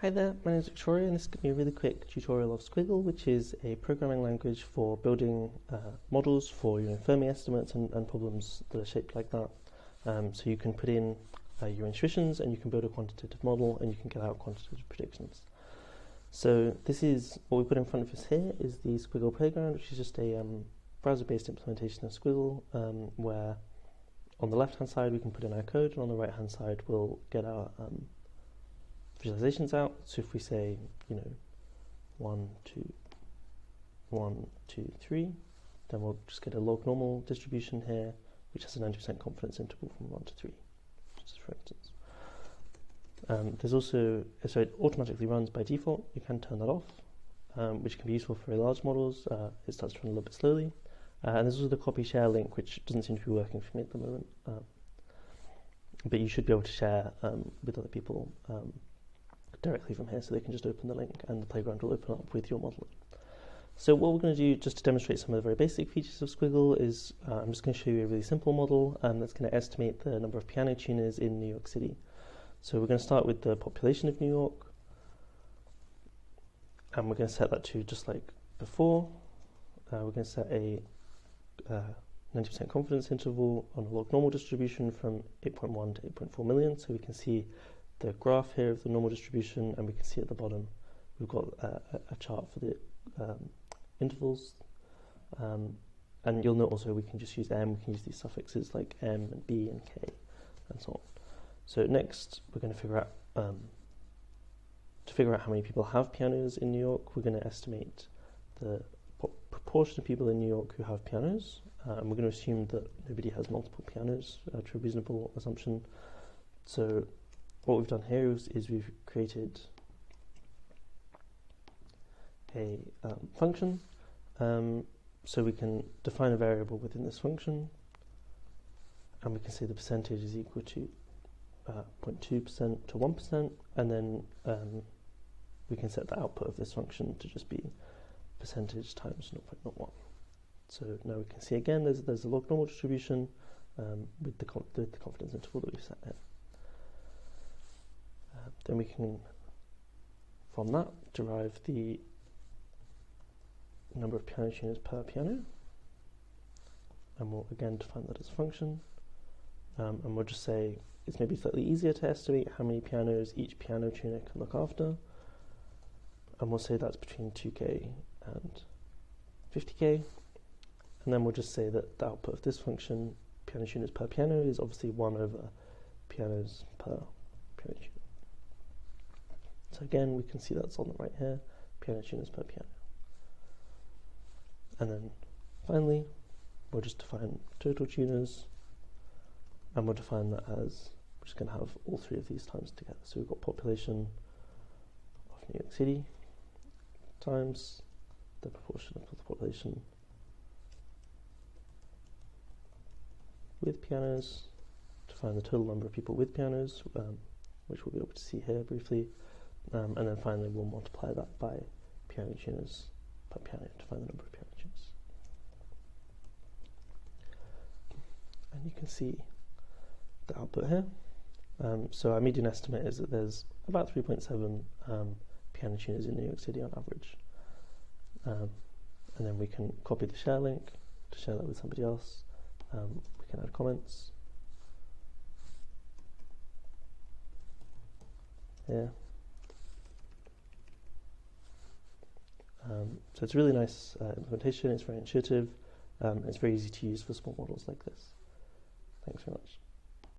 Hi there, my name is Victoria and this is going to be a really quick tutorial of Squiggle, which is a programming language for building models for your Fermi estimates and problems that are shaped like that. So you can put in your intuitions and you can build a quantitative model and you can get out quantitative predictions. So this is what we put in front of us here is the Squiggle playground, which is just a browser-based implementation of Squiggle, where on the left-hand side we can put in our code and on the right-hand side we'll get our visualizations out. So if we say, 1, 2, 1, 2, 3, then we'll just get a log normal distribution here, which has a 90% confidence interval from 1 to 3, just for instance. There's also, so it automatically runs by default. You can turn that off, which can be useful for very large models. It starts to run a little bit slowly. And there's also the copy share link, which doesn't seem to be working for me at the moment. But you should be able to share with other people directly from here, so they can just open the link and the playground will open up with your model. So what we're going to do, just to demonstrate some of the very basic features of Squiggle, is I'm just going to show you a really simple model that's going to estimate the number of piano tuners in New York City. So we're going to start with the population of New York, and we're going to set that to just like before. We're going to set a 90% confidence interval on a log normal distribution from 8.1 to 8.4 million, so we can see the graph here of the normal distribution, and we can see at the bottom we've got a chart for the intervals, and you'll note also we can just use M, we can use these suffixes like M and B and K and so on. So next we're going to figure out how many people have pianos in New York. We're going to estimate the proportion of people in New York who have pianos, and we're going to assume that nobody has multiple pianos to a reasonable assumption. So what we've done here is we've created a function, so we can define a variable within this function, and we can say the percentage is equal to 0.2% to 1%, and then we can set the output of this function to just be percentage times 0.01. So now we can see again there's a log normal distribution with the confidence interval that we've set here. Then we can, from that, derive the number of piano tuners per piano, and we'll again define that as a function, and we'll just say it's maybe slightly easier to estimate how many pianos each piano tuner can look after, and we'll say that's between 2k and 50k, and then we'll just say that the output of this function, piano tuners per piano, is obviously 1 over pianos per piano tuner. So again, we can see that's on the right here, piano tuners per piano. And then finally, we'll just define total tuners, and we'll define that as, we're just going to have all 3 of these times together. So we've got population of New York City times the proportion of the population with pianos, to find the total number of people with pianos, which we'll be able to see here briefly. And then finally we'll multiply that by piano tuners per piano to find the number of piano tuners. And you can see the output here. So our median estimate is that there's about 3.7 piano tuners in New York City on average. And then we can copy the share link to share that with somebody else. We can add comments here. So it's a really nice implementation, it's very intuitive, it's very easy to use for small models like this. Thanks very much.